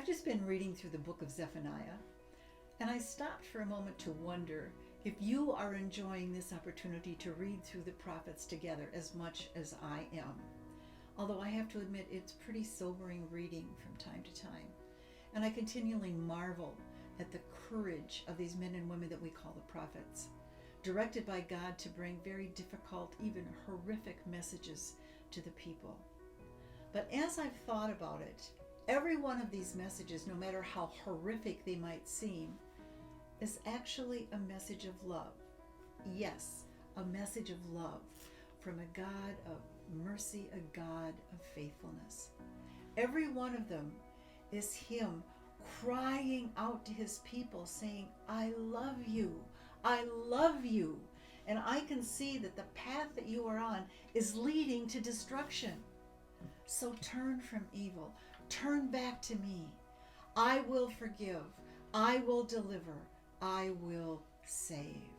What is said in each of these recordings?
I've just been reading through the book of Zephaniah, and I stopped for a moment to wonder if you are enjoying this opportunity to read through the prophets together as much as I am. Although I have to admit it's pretty sobering reading from time to time. And I continually marvel at the courage of these men and women that we call the prophets, directed by God to bring very difficult, even horrific messages to the people. But as I've thought about it, every one of these messages, no matter how horrific they might seem, is actually a message of love. Yes, a message of love from a God of mercy, a God of faithfulness. Every one of them is Him crying out to His people saying, I love you, I love you. And I can see that the path that you are on is leading to destruction. So turn from evil, turn back to me. I will forgive, I will deliver, I will save.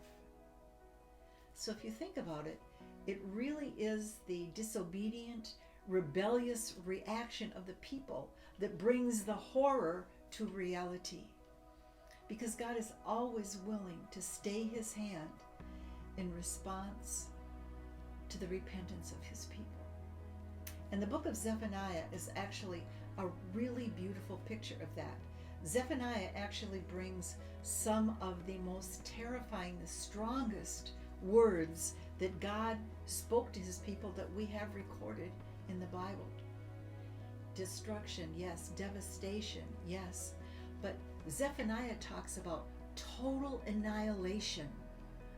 So if you think about it, it really is the disobedient, rebellious reaction of the people that brings the horror to reality. Because God is always willing to stay His hand in response to the repentance of His people. And the book of Zephaniah is actually a really beautiful picture of that. Zephaniah actually brings some of the most terrifying, the strongest words that God spoke to His people that we have recorded in the Bible. Destruction, yes. Devastation, yes. But Zephaniah talks about total annihilation.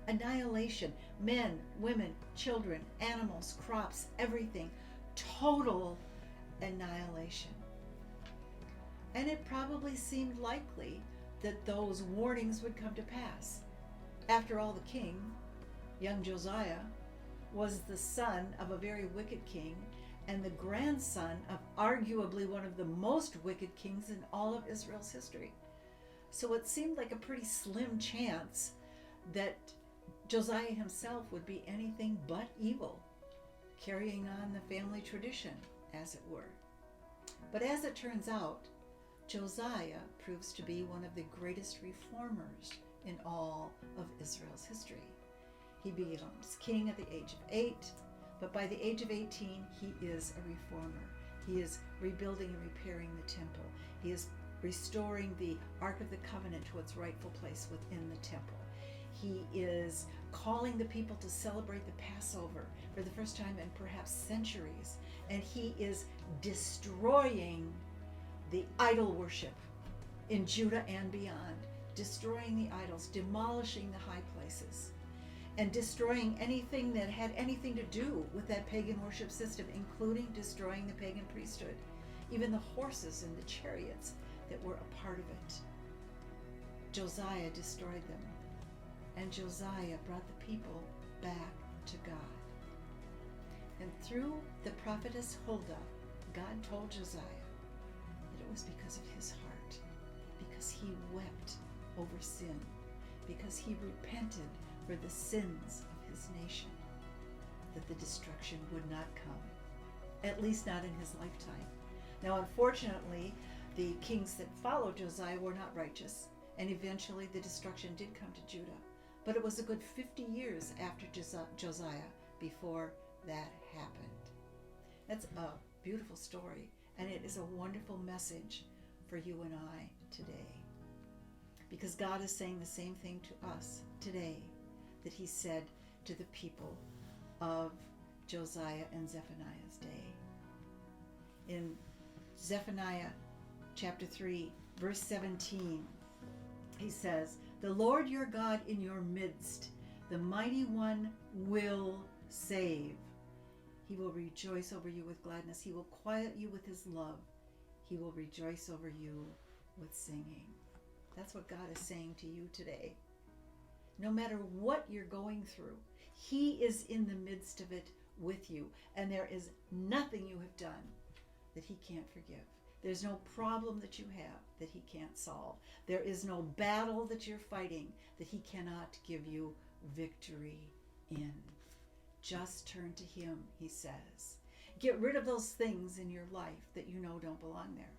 Annihilation. Men, women, children, animals, crops, everything. Total annihilation. And it probably seemed likely that those warnings would come to pass. After all, the king, young Josiah, was the son of a very wicked king and the grandson of arguably one of the most wicked kings in all of Israel's history. So it seemed like a pretty slim chance that Josiah himself would be anything but evil, carrying on the family tradition, as it were. But as it turns out, Josiah proves to be one of the greatest reformers in all of Israel's history. He becomes king at the age of 8, but by the age of 18, he is a reformer. He is rebuilding and repairing the temple. He is restoring the Ark of the Covenant to its rightful place within the temple. He is calling the people to celebrate the Passover for the first time in perhaps centuries. And he is destroying the idol worship in Judah and beyond, destroying the idols, demolishing the high places, and destroying anything that had anything to do with that pagan worship system, including destroying the pagan priesthood, even the horses and the chariots that were a part of it. Josiah destroyed them, and Josiah brought the people back to God. And through the prophetess Huldah, God told Josiah that it was because of his heart, because he wept over sin, because he repented for the sins of his nation, that the destruction would not come, at least not in his lifetime. Now, unfortunately, the kings that followed Josiah were not righteous, and eventually the destruction did come to Judah. But it was a good 50 years after Josiah before that happened. That's a beautiful story, and it is a wonderful message for you and I today. Because God is saying the same thing to us today that he said to the people of Josiah and Zephaniah's day. In Zephaniah chapter 3, verse 17, he says, "The Lord your God in your midst, the mighty one, will save. He will rejoice over you with gladness. He will quiet you with his love. He will rejoice over you with singing." That's what God is saying to you today. No matter what you're going through, he is in the midst of it with you. And there is nothing you have done that he can't forgive. There's no problem that you have that he can't solve. There is no battle that you're fighting that he cannot give you victory in. Just turn to him, he says. Get rid of those things in your life that you know don't belong there.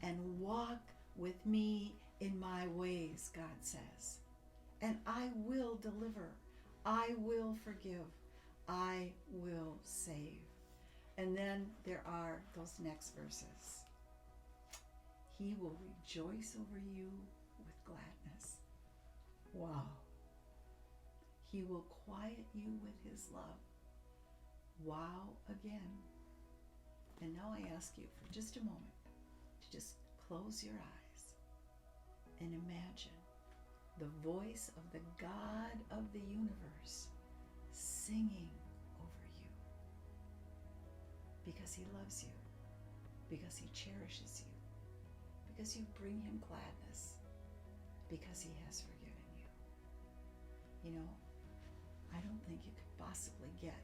and walk with me in my ways, God says. And I will deliver. I will forgive. I will save. And then there are those next verses. He will rejoice over you with gladness. Wow. He will quiet you with his love. Wow again. And now I ask you for just a moment to just close your eyes and imagine the voice of the God of the universe singing over you. Because he loves you. Because he cherishes you. Because you bring him gladness. Because he has forgiven you. You know, I don't think you could possibly get